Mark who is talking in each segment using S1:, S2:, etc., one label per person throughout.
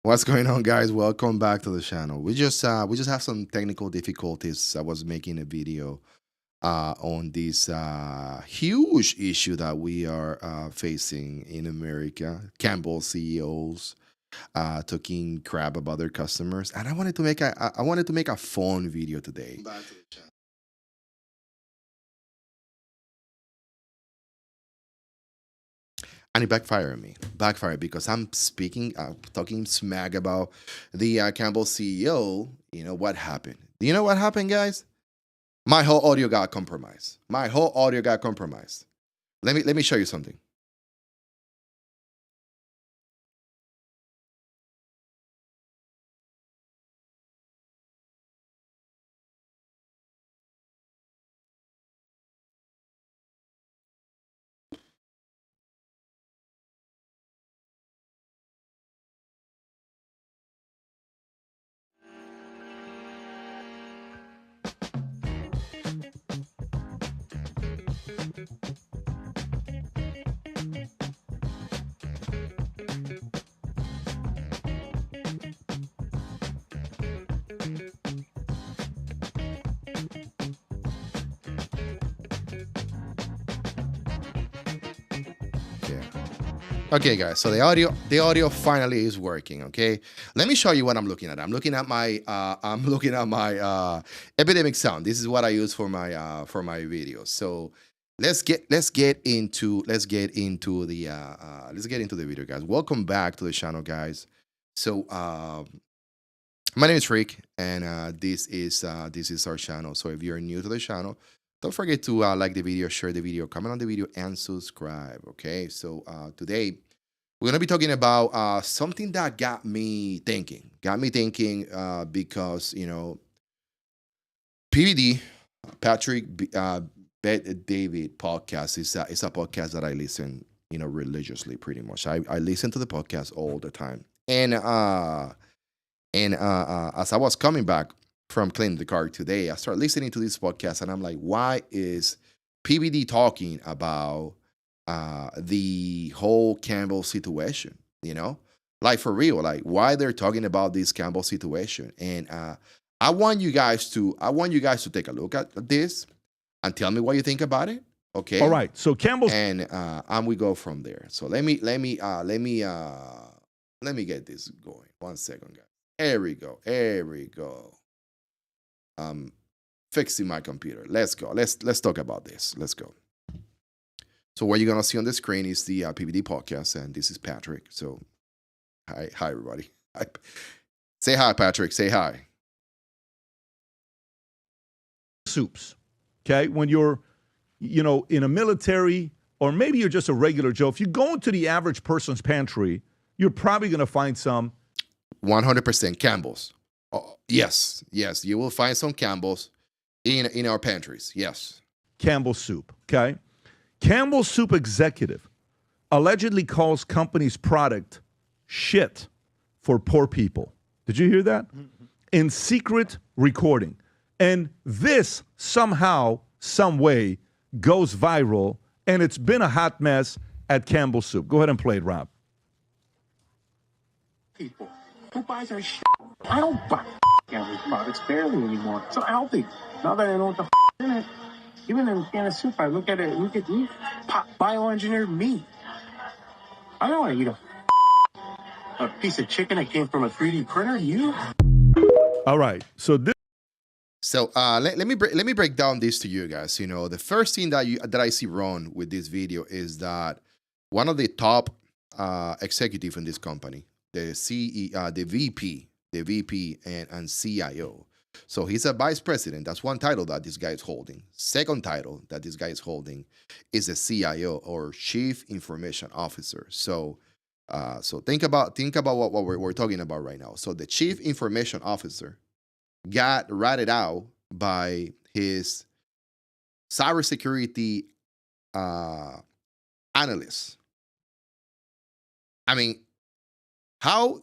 S1: What's going on, guys? Welcome back to the channel. We just have some technical difficulties. I was making a video on this huge issue that we are facing in America. Campbell CEOs talking crap about their customers, and I wanted to make a fun video today. Back to the channel. And it backfired on me. Backfired because I'm talking smack about the Campbell CEO. You know what happened? Do you know what happened, guys? My whole audio got compromised. My whole audio got compromised. Let me show you something. Yeah. Okay, guys. So the audio finally is working. Okay. Let me show you what I'm looking at. I'm looking at my epidemic sound. This is what I use for my videos. So let's get into the video, guys. Welcome back to the channel, guys. So my name is Rick, and this is our channel. So if you're new to the channel, don't forget to like the video, share the video, comment on the video, and subscribe. Okay. So today we're gonna be talking about something that got me thinking. Because PVD, Bet David podcast is a podcast that I listen religiously, pretty much. I listen to the podcast all the time, and as I was coming back from cleaning the car today, I started listening to this podcast, and I'm like, why is PVD talking about the whole Campbell situation? Like, for real, like, why they're talking about this Campbell situation? And I want you guys to take a look at this and tell me what you think about it.
S2: All
S1: Okay,
S2: right. So Campbell's
S1: and we go from there. So let me get this going. 1 second, guys. Here we go. Here we go. Um, Fixing my computer. Let's go. Let's talk about this. Let's go. So what you're gonna see on the screen is the PVD podcast, and this is Patrick. So hi everybody. Hi. Say hi, Patrick. Say hi.
S2: soups. Okay. When you're, in a military, or maybe you're just a regular Joe, if you go into the average person's pantry, you're probably going to find some
S1: 100% Campbell's. Oh, yes, yes. You will find some Campbell's in our pantries. Yes.
S2: Campbell soup. Okay. Campbell soup executive allegedly calls company's product shit for poor people. Did you hear that? In secret recording. And this somehow, some way goes viral, and it's been a hot mess at Campbell Soup. Go ahead and play it, Rob.
S3: People who buys our shit. I don't buy Campbell's products barely anymore. It's so healthy. Now that I know what the in it, even in a can of soup, I look at it, look at me, bioengineered meat. I don't want to eat a piece of chicken that came from a 3D printer. You?
S2: All right. So this
S1: So let me break down this to you guys. The first thing that I see wrong with this video is that one of the top executive in this company, the VP and CIO. So he's a vice president. That's one title that this guy is holding. Second title that this guy is holding is a CIO, or Chief Information Officer. So think about what we're talking about right now. So the Chief Information Officer got ratted out by his cybersecurity analyst. I mean, how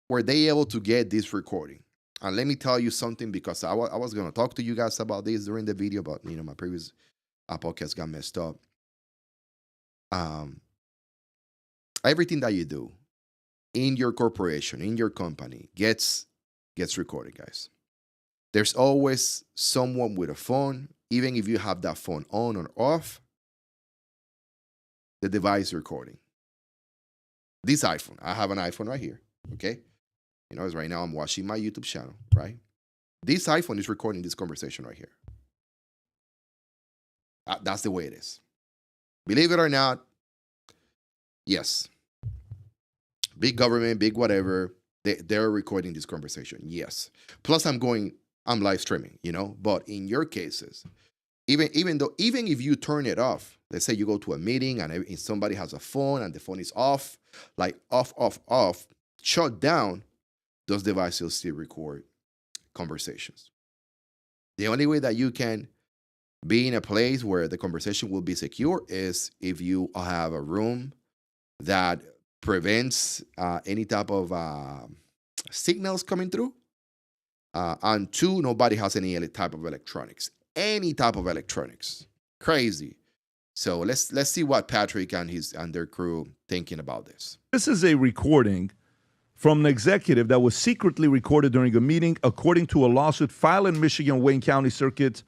S1: were they able to get this recording? And let me tell you something, because I was going to talk to you guys about this during the video, but my previous podcast got messed up. Everything that you do, in your corporation, in your company, gets recorded, guys. There's always someone with a phone, even if you have that phone on or off, the device recording. This iPhone, I have an iPhone right here, okay? You know, right now I'm watching my YouTube channel, right? This iPhone is recording this conversation right here. That's the way it is. Believe it or not, yes. Big government, big whatever, they're recording this conversation, yes. Plus I'm live streaming, you know? But in your cases, even if you turn it off, let's say you go to a meeting and somebody has a phone and the phone is off, like off, shut down, those devices still record conversations. The only way that you can be in a place where the conversation will be secure is if you have a room that prevents any type of signals coming through. And two, nobody has any type of electronics. Any type of electronics. Crazy. So let's see what Patrick and their crew thinking about this.
S2: This is a recording from an executive that was secretly recorded during a meeting, according to a lawsuit filed in Michigan Wayne County Circuit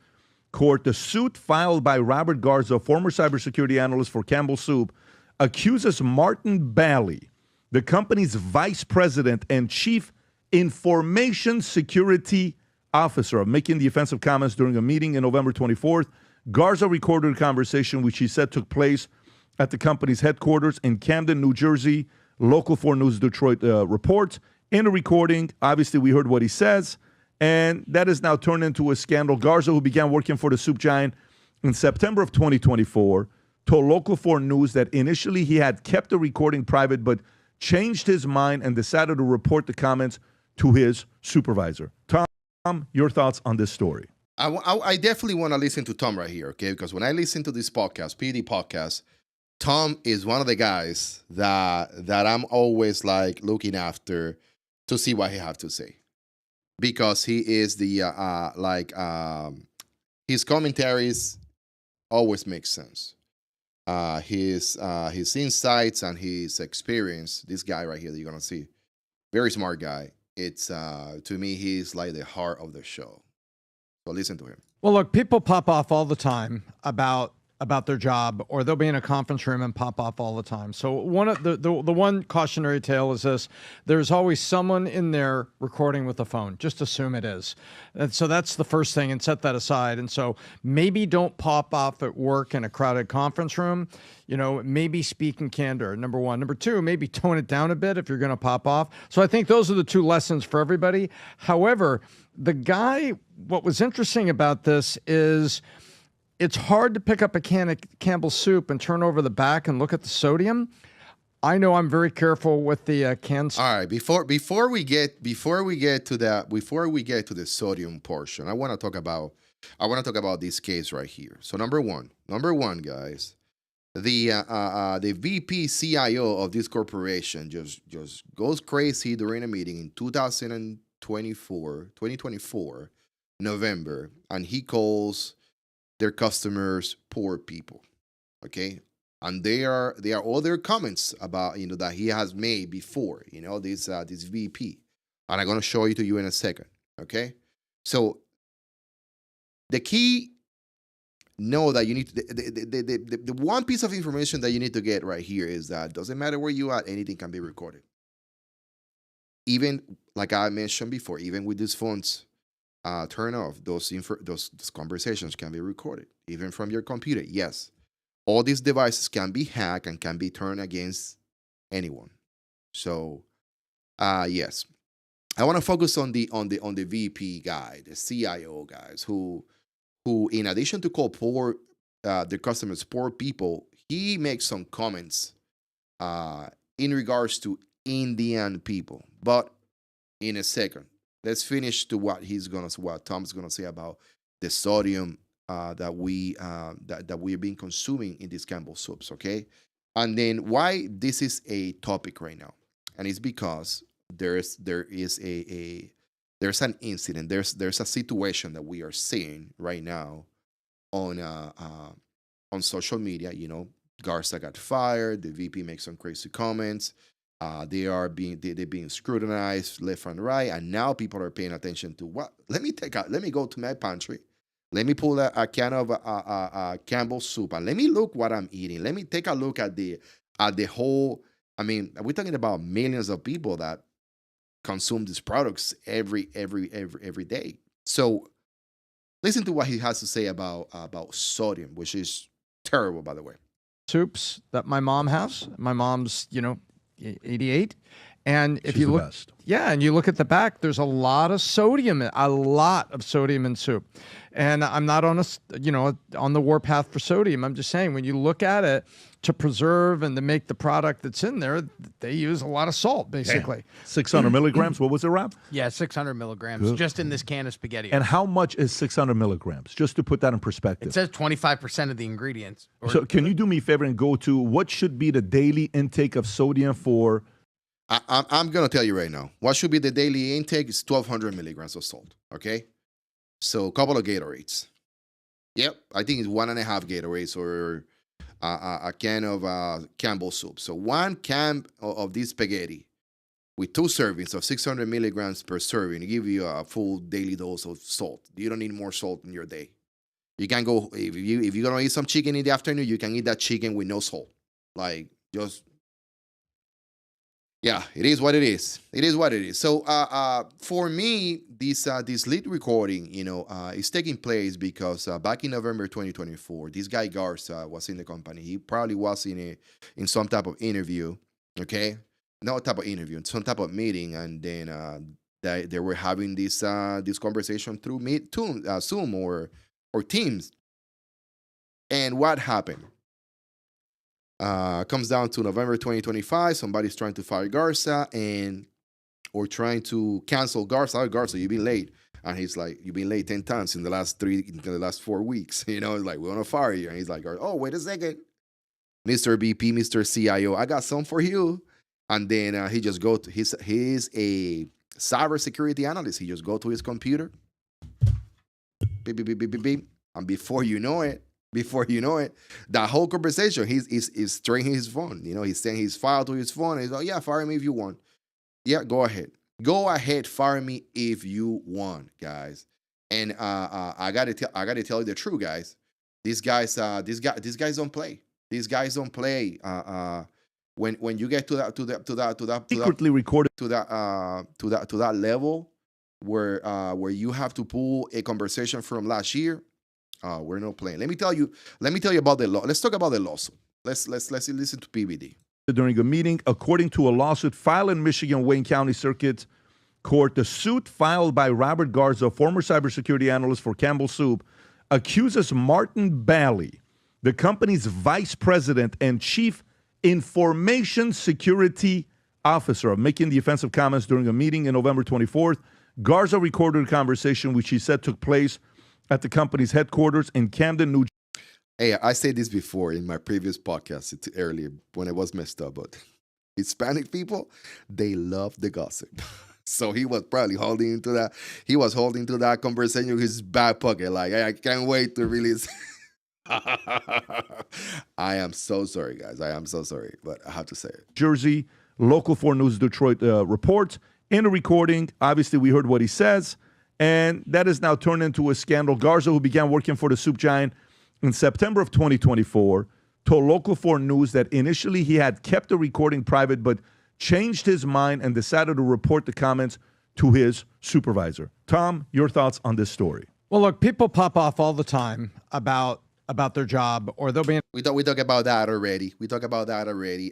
S2: Court. The suit filed by Robert Garza, former cybersecurity analyst for Campbell Soup, accuses Martin Bally, the company's vice president and chief information security officer, of making the offensive comments during a meeting in November 24th. Garza recorded a conversation which he said took place at the company's headquarters in Camden, New Jersey. Local 4 News Detroit reports. In a recording, obviously we heard what he says, and that is now turned into a scandal. Garza, who began working for the soup giant in September of 2024, told Local 4 News that initially he had kept the recording private, but changed his mind and decided to report the comments to his supervisor. Tom, your thoughts on this story?
S1: I definitely want to listen to Tom right here, okay? Because when I listen to this podcast, PD podcast, Tom is one of the guys that I'm always like looking after to see what he have to say, because he is the his commentaries always make sense. His insights and his experience. This guy right here that you're gonna see, very smart guy. It's to me, he's like the heart of the show. So listen to him.
S4: Well, look, people pop off all the time about their job, or they'll be in a conference room and pop off all the time. So one of the one cautionary tale is this: there's always someone in there recording with a phone. Just assume it is. And so that's the first thing, and set that aside. And so maybe don't pop off at work in a crowded conference room. You know, maybe speak in candor, number one. Number two, maybe tone it down a bit if you're going to pop off. So I think those are the two lessons for everybody. However, the guy, what was interesting about this is, it's hard to pick up a can of Campbell soup and turn over the back and look at the sodium. I know I'm very careful with the cans.
S1: All right, before we get to the sodium portion, I want to talk about this case right here. So number one, guys, the VP CIO of this corporation just goes crazy during a meeting in 2024 November, and he calls their customers poor people, okay? And they are other comments about, you know, that he has made before, you know, this VP, and I'm gonna show it to you in a second, okay? So the key, know that you need to, the one piece of information that you need to get right here is that doesn't matter where you are, anything can be recorded. Even like I mentioned before, even with these phones turn off, those conversations can be recorded, even from your computer. Yes, all these devices can be hacked and can be turned against anyone. So, yes, I want to focus on the VP guy, the CIO guys, who in addition to call their customers poor people, he makes some comments in regards to Indian people. But in a second, let's finish to what Tom's gonna say about the sodium that we have been consuming in these Campbell soups, okay? And then why this is a topic right now, and it's because there's an incident, there's a situation that we are seeing right now on social media. You know, Garza got fired. The VP makes some crazy comments. They're being scrutinized left and right, and now people are paying attention to what. Let me go to my pantry. Let me pull a can of Campbell soup, and let me look what I'm eating. Let me take a look at the whole. I mean, we're talking about millions of people that consume these products every day. So listen to what he has to say about sodium, which is terrible, by the way.
S4: Soups that my mom has. My mom's, 88. And if
S2: She's
S4: you
S2: the
S4: look,
S2: best.
S4: yeah, and you look at the back, there's a lot of sodium in soup. And I'm not on on the warpath for sodium. I'm just saying, when you look at it, to preserve and to make the product that's in there, they use a lot of salt, basically.
S2: 600 milligrams. What was it, Rob?
S5: Yeah, 600 milligrams just in this can of spaghetti.
S2: And how much is 600 milligrams? Just to put that in perspective.
S5: It says 25% of the ingredients.
S2: So can you do me a favor and go to what should be the daily intake of sodium for?
S1: I'm going to tell you right now. What should be the daily intake is 1,200 milligrams of salt, okay? So a couple of Gatorades. Yep, I think it's 1.5 Gatorades or a can of Campbell soup. So one can of this spaghetti with 2 servings of 600 milligrams per serving to give you a full daily dose of salt. You don't need more salt in your day. You can go, if you're going to eat some chicken in the afternoon, you can eat that chicken with no salt. Like, just... Yeah, it is what it is. It is what it is. So for me, this lead recording, is taking place because back in November 2024, this guy Garza was in the company. He probably was in some type of interview, okay? No type of interview, some type of meeting, and then they were having this conversation through Zoom or Teams. And what happened? Comes down to November 2025. Somebody's trying to fire Garza or trying to cancel Garza. Oh, Garza, you've been late. And he's like, you've been late 10 times in the last 4 weeks. It's like, we want to fire you. And he's like, oh, wait a second. Mr. BP, Mr. CIO, I got some for you. And then he just go to he's a cybersecurity analyst. He just go to his computer. Beep, beep, beep, beep, beep, beep. And before you know it, that whole conversation, he's straight his phone. He's sending his file to his phone. And he's like, yeah, fire me if you want. Yeah, go ahead. Go ahead, fire me if you want, guys. And I gotta tell you the truth, guys. These guys don't play. These guys don't play. When you get to that
S2: Secretly recorded.
S1: to that level where you have to pull a conversation from last year. We're not playing. Let me tell you about the law. Let's talk about the lawsuit. Let's listen to PBD.
S2: During a meeting, according to a lawsuit filed in Michigan Wayne County Circuit Court, the suit filed by Robert Garza, former cybersecurity analyst for Campbell Soup, accuses Martin Bailey, the company's vice president and chief information security officer, of making the offensive comments during a meeting in November 24th. Garza recorded a conversation which he said took place at the company's headquarters in Camden, New Jersey.
S1: Hey, I said this before in my previous podcast earlier when it was messed up, but Hispanic people, they love the gossip. So he was probably holding into that. He was holding to that conversation in his back pocket. Like, hey, I can't wait to release. I am so sorry, guys. I am so sorry, but I have to say it.
S2: Jersey, Local 4 News Detroit reports. In a recording, obviously we heard what he says. And that has now turned into a scandal. Garza, who began working for the soup giant in September of 2024, told Local 4 News that initially he had kept the recording private, but changed his mind and decided to report the comments to his supervisor. Tom, your thoughts on this story?
S4: Well, look, people pop off all the time about their job, or they'll be...
S1: We talk about that already.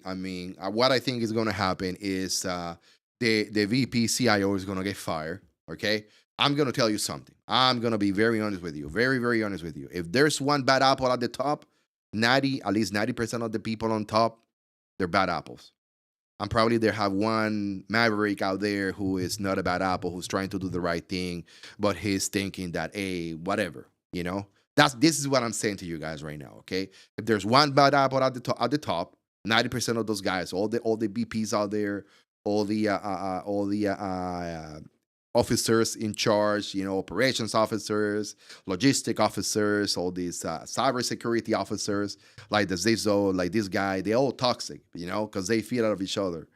S1: I mean, what I think is going to happen is the VP CIO is going to get fired, okay? I'm going to tell you something. I'm going to be very honest with you. Very, very honest with you. If there's one bad apple at the top, at least 90% of the people on top, they're bad apples. And probably they have one maverick out there who is not a bad apple, who's trying to do the right thing, but he's thinking that, hey, whatever, This is what I'm saying to you guys right now, okay? If there's one bad apple at the top, 90% of those guys, all the BPs out there, all the officers in charge, operations officers, logistic officers, all these cybersecurity officers, like the CISO, like this guy, they're all toxic, because they feed out of each other.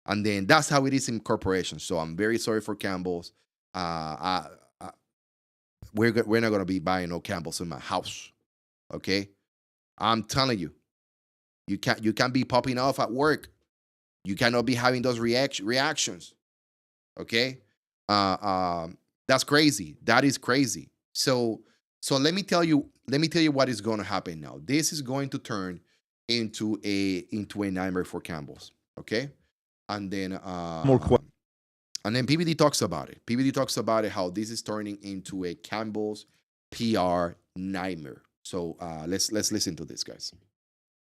S1: And then that's how it is in corporations. So I'm very sorry for Campbell's. We're not going to be buying no Campbell's in my house. Okay? I'm telling you. You can't be popping off at work. You cannot be having those reactions. Okay? That's crazy. That is crazy. So let me tell you what is going to happen now. This is going to turn into a nightmare for Campbell's. Okay? And then and then PBD talks about it. PBD talks about it, how this is turning into a Campbell's PR nightmare. So let's listen to this, guys.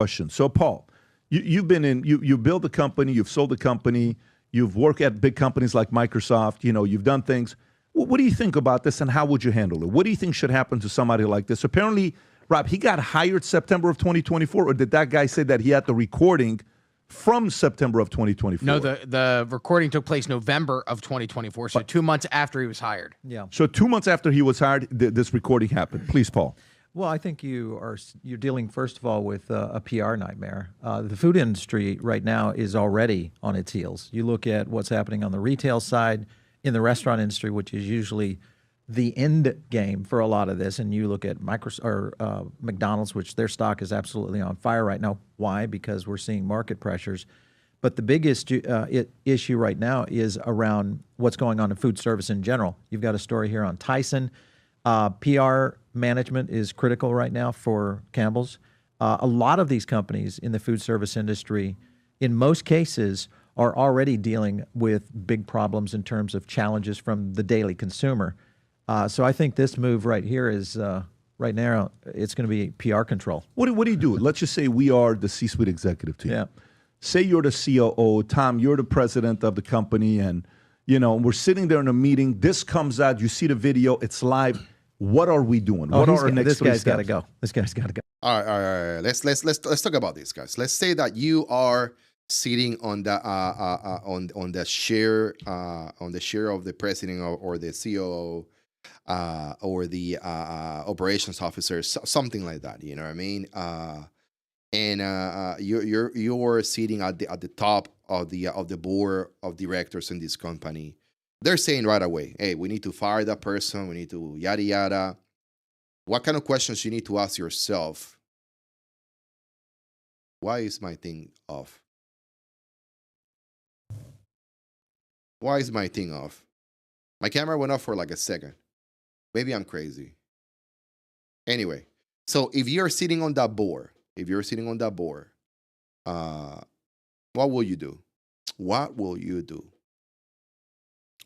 S2: Question. So Paul, you've been in, you built a company, you've sold a company, you've worked at big companies like Microsoft, you've done things. What do you think about this, and how would you handle it? What do you think should happen to somebody like this? Apparently, Rob, he got hired September of 2024, or did that guy say that he had the recording from September of 2024?
S5: No, the recording took place November of 2024, so 2 months after he was hired.
S6: Yeah.
S2: So 2 months after he was hired, this recording happened. Please, Paul.
S6: Well, I think you're dealing, first of all, with a PR nightmare. The food industry right now is already on its heels. You look at what's happening on the retail side, in the restaurant industry, which is usually the end game for a lot of this, and you look at McDonald's, which their stock is absolutely on fire right now. Why? Because we're seeing market pressures. But the biggest issue right now is around what's going on in food service in general. You've got a story here on Tyson. PR management is critical right now for Campbell's. A lot of these companies in the food service industry, in most cases, are already dealing with big problems in terms of challenges from the daily consumer. So I think this move right here is, right now, it's going to be PR control.
S2: What do you do? Let's just say we are the C-suite executive team.
S6: Yeah.
S2: Say you're the COO, Tom, you're the president of the company, and we're sitting there in a meeting. This comes out, you see the video, it's live. What are we doing? What are our next
S6: This
S2: three
S6: guy's got to
S2: steps?
S6: go. This guy's got to go.
S1: All right. Let's talk about this, guys. Let's say that you are sitting on the share of the president or the COO or the operations officer, something like that. You know what I mean? And you're sitting at the top of the board of directors in this company. They're saying right away, hey, we need to fire that person. We need to yada yada. What kind of questions you need to ask yourself? Why is my thing off? Why is my thing off? My camera went off for like a second. Maybe I'm crazy. Anyway, so if you're sitting on that board, what will you do? What will you do?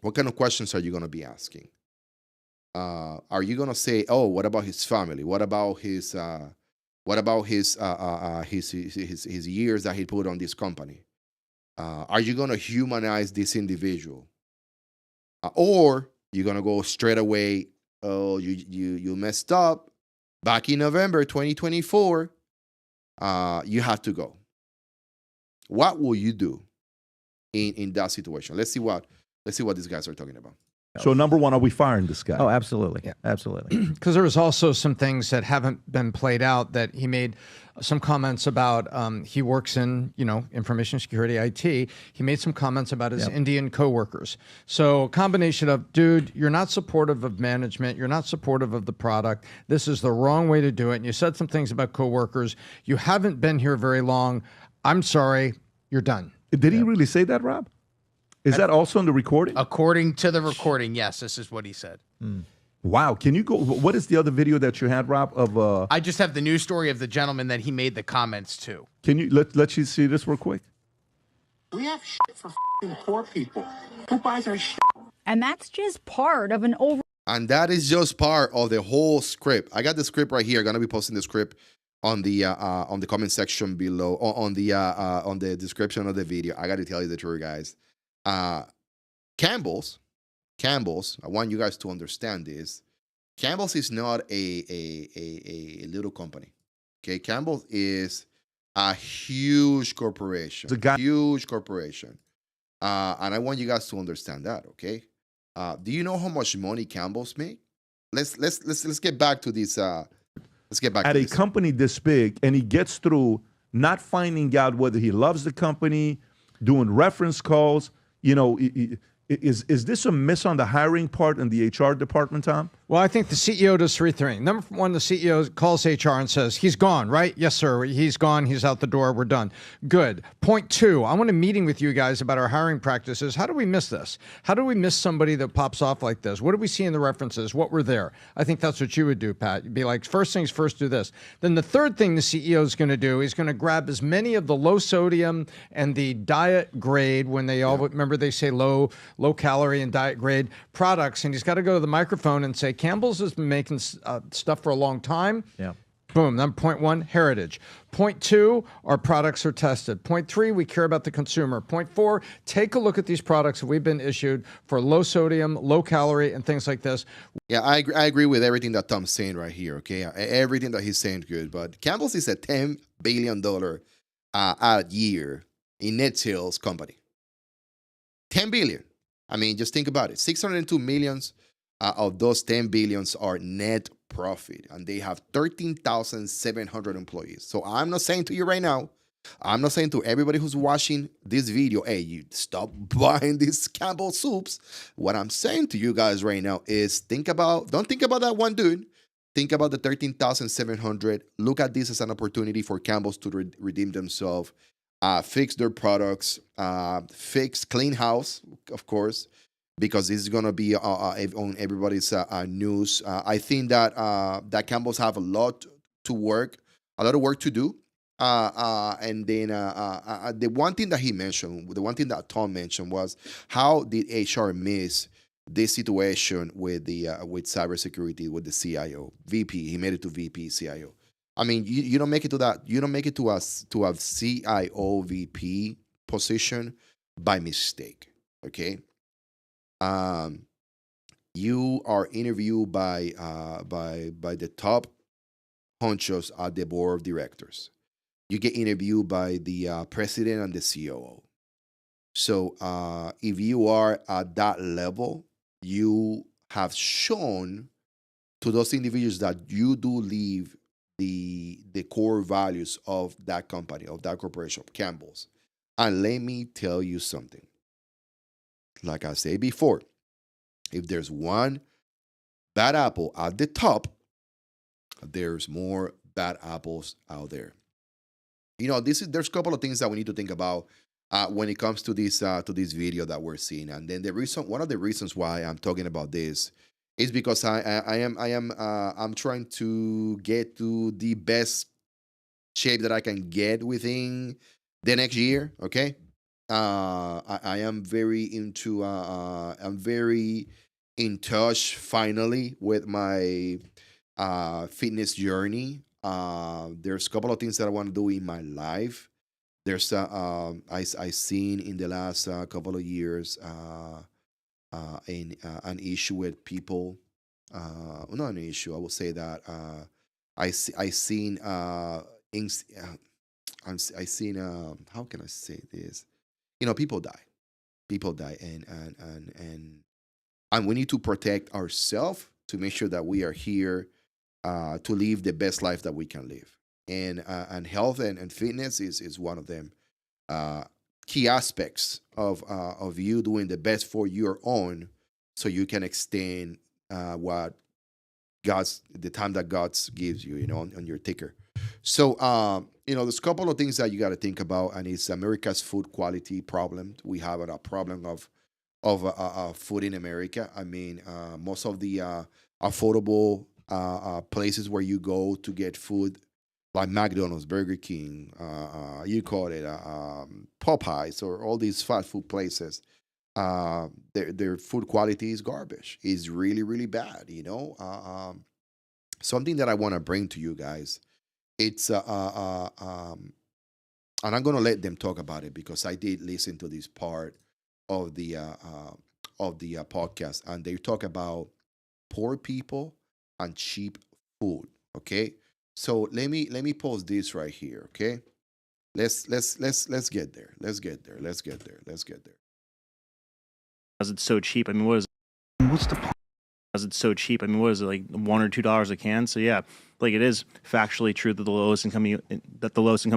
S1: What kind of questions are you going to be asking? Are you going to say, "Oh, what about his family? What about his years that he put on this company? Are you going to humanize this individual, or you're going to go straight away? Oh, you messed up back in November 2024. You have to go." What will you do in that situation? Let's see what these guys are talking about.
S2: So number one, are we firing this guy?
S6: Oh, absolutely.
S4: Yeah.
S6: Absolutely.
S4: Because there was also some things that haven't been played out, that he made some comments about. He works in, information security, IT. He made some comments about his Indian coworkers. So a combination of, dude, you're not supportive of management. You're not supportive of the product. This is the wrong way to do it. And you said some things about coworkers. You haven't been here very long. I'm sorry. You're done.
S2: Did he really say that, Rob? Is that also in the recording?
S5: According to the recording, yes, this is what he said.
S2: Wow. Can you go? What is the other video that you had, Rob?
S5: I just have the news story of the gentleman that he made the comments to.
S2: Can you let you see this real quick?
S3: We have shit for f***ing poor people. Who buys our shit?
S7: And that's just part of an over.
S1: And that is just part of the whole script. I got the script right here. I'm gonna be posting the script on the comment section below, on the description of the video. I got to tell you the truth, guys. Campbell's, I want you guys to understand this. Campbell's is not a little company. Okay, Campbell's is a huge corporation. Huge corporation. And I want you guys to understand that, okay? Do you know how much money Campbell's make? Let's get back to this. Let's get back
S2: at
S1: to
S2: a
S1: this.
S2: company this big, and he gets through not finding out whether he loves the company, doing reference calls. You know, is this a miss on the hiring part in the HR department, Tom?
S4: Well, I think the CEO does three things. Number one, the CEO calls HR and says, he's gone, right? Yes, sir. He's gone. He's out the door. We're done. Good. Point two, I want a meeting with you guys about our hiring practices. How do we miss this? How do we miss somebody that pops off like this? What do we see in the references? What were there? I think that's what you would do, Pat. You'd be like, first things first, do this. Then the third thing the CEO is going to do is going to grab as many of the low sodium and the diet grade, when they all, remember they say low calorie and diet grade products, and he's got to go to the microphone and say, Campbell's has been making stuff for a long time.
S6: Yeah.
S4: Boom. Then point one, heritage. Point two, our products are tested. Point three, we care about the consumer. Point four, take a look at these products that we've been issued for low sodium, low calorie, and things like this.
S1: Yeah, I agree with everything that Tom's saying right here, okay? Everything that he's saying is good, but Campbell's is a $10 billion a year in net sales company. 10 billion. I mean, just think about it. 602 millions of those 10 billions are net profit, and they have 13,700 employees. So I'm not saying to you right now, I'm not saying to everybody who's watching this video, hey, you stop buying these Campbell soups. What I'm saying to you guys right now is don't think about that one dude. Think about the 13,700. Look at this as an opportunity for Campbell's to redeem themselves, fix their products, clean house, of course, because this is going to be on everybody's news. I think that Campbell's have a lot of work to do. And then the one thing that he mentioned, the one thing that Tom mentioned was, how did HR miss this situation with cybersecurity with the CIO, VP? He made it to VP, CIO. I mean, you don't make it to that. You don't make it to a CIO VP position by mistake. Okay. You are interviewed by the top honchos at the board of directors. You get interviewed by the president and the COO. So if you are at that level, you have shown to those individuals that you do leave the core values of that company, of that corporation, Campbell's. And let me tell you something. Like I said before, if there's one bad apple at the top, there's more bad apples out there. You know, there's a couple of things that we need to think about when it comes to this video that we're seeing. And then one of the reasons why I'm talking about this is because I'm trying to get to the best shape that I can get within the next year. Okay. I am very into I'm very in touch finally with my fitness journey. There's a couple of things that I want to do in my life. There's I seen in the last couple of years an issue with people. Not an issue. I will say that I seen how can I say this? You know, people die, and we need to protect ourselves to make sure that we are here to live the best life that we can live. And health and fitness is one of them key aspects of you doing the best for your own, so you can extend the time that God gives you, on your ticker. So, there's a couple of things that you got to think about, and it's America's food quality problem. We have a problem of food in America. I mean, most of the affordable places where you go to get food, like McDonald's, Burger King, you call it Popeyes, or all these fast food places, their food quality is garbage. It's really, really bad. Something that I want to bring to you guys. It's and I'm gonna let them talk about it, because I did listen to this part of the podcast, and they talk about poor people and cheap food. Okay, so let me pause this right here. Okay, let's get there. Let's get there.
S8: Because it's so cheap. I mean, what's the point? Because it's so cheap. I mean, what is it, like $1 or $2 a can? So yeah, like, it is factually true that the lowest income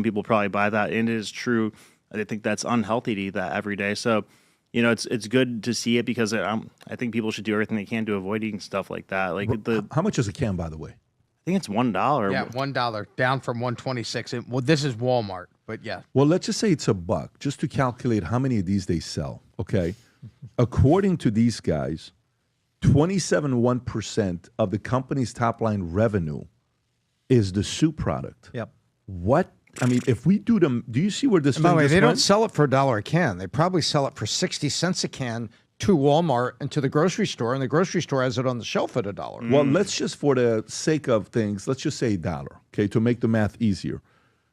S8: people probably buy that, and it is true I think that's unhealthy to eat that every day. So, you know, it's good to see it because I think people should do everything they can to avoid eating stuff like that. Like
S2: How much is a can, by the way?
S8: I think it's $1.
S5: Yeah, $1 down from 126. Well, this is Walmart, but yeah.
S2: Well, let's just say it's $1, just to calculate how many of these they sell. Okay, according to these guys, 27.1% of the company's top line revenue is the soup product.
S6: Yep.
S2: What? I mean, if we do them, do you see where this?
S4: And by the
S2: thing
S4: way,
S2: just
S4: they don't
S2: went?
S4: sell it for $1 a can. They probably sell it for 60 cents a can to Walmart and to the grocery store, and the grocery store has it on the shelf at $1.
S2: Well, let's just, for the sake of things, let's just say $1, okay, to make the math easier.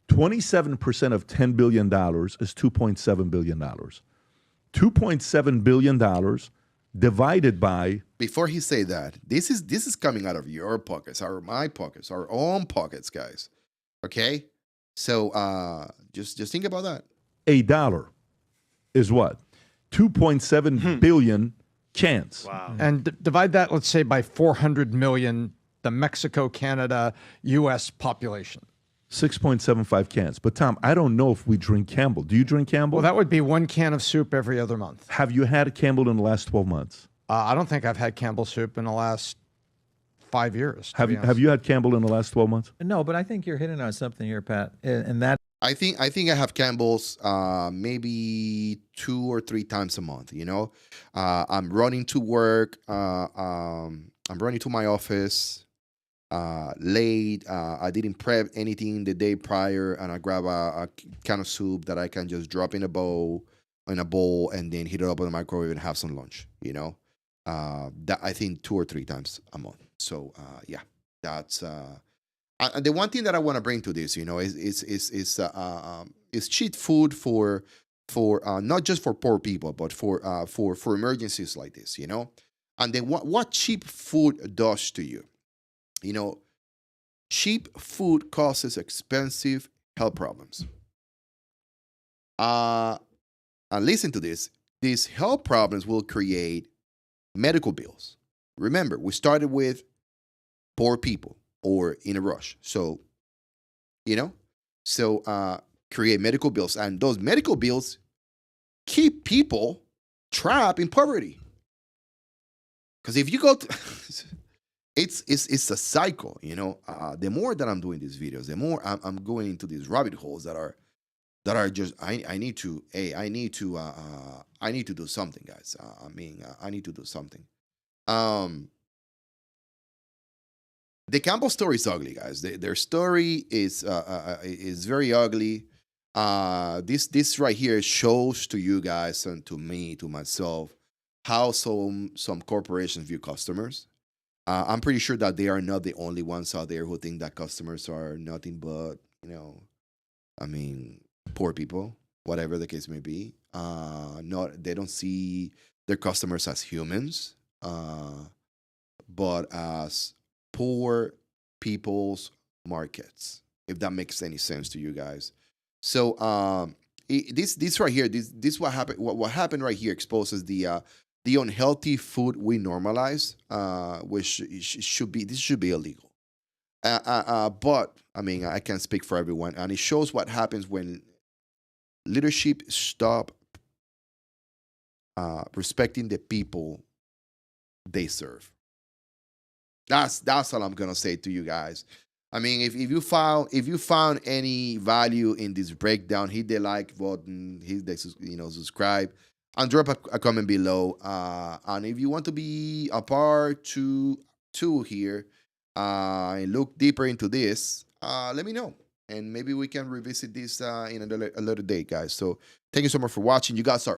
S2: 27% of $10 billion is $2.7 billion. $2.7 billion divided by...
S1: Before he say that, this is coming out of your pockets, my pockets, our own pockets, guys. Okay? So just think about that.
S2: $1 is what? 2.7 billion cans.
S8: Wow.
S4: And divide that, let's say, by 400 million, the Mexico, Canada, U.S. population.
S2: 6.75 cans. But Tom, I don't know if we drink Campbell. Do you drink Campbell?
S4: Well, that would be 1 can of soup every other month.
S2: Have you had Campbell in the last 12 months?
S4: I don't think I've had Campbell soup in the last 5 years. to be honest.
S2: Have you had Campbell in the last 12 months?
S6: No, but I think you're hitting on something here, Pat, and that
S1: I think I have Campbell's maybe 2 or 3 times a month. You know, I'm running to work. I'm running to my office late. I didn't prep anything the day prior, and I grab a can of soup that I can just drop in a bowl, and then heat it up in the microwave and have some lunch. You know, that I think 2 or 3 times a month. So yeah, that's. The one thing that I want to bring to this, you know, is cheap food for not just for poor people, but for emergencies like this, you know. And then what cheap food does to you, you know, cheap food causes expensive health problems. And listen to this: these health problems will create medical bills. Remember, we started with poor people. Or in a rush. So, you know, create medical bills. And those medical bills keep people trapped in poverty. Because if you go to, it's a cycle, you know. The more that I'm doing these videos, the more I'm going into these rabbit holes that are just, I need to do something, guys. I need to do something. The Campbell story is ugly, guys. Their story is very ugly. This right here shows to you guys and to me, to myself, how some corporations view customers. I'm pretty sure that they are not the only ones out there who think that customers are nothing but, you know, poor people, whatever the case may be. They don't see their customers as humans, but as poor people's markets, if that makes any sense to you guys. So this right here, this what happened. What happened right here exposes the unhealthy food we normalize, which should be illegal. But I can't speak for everyone, and it shows what happens when leadership stop respecting the people they serve. That's all I'm gonna say to you guys. If you found any value in this breakdown, hit the like button, hit the subscribe, and drop a comment below. And if you want to be a part to here and look deeper into this, let me know, and maybe we can revisit this in another day, guys. So thank you so much for watching. You guys are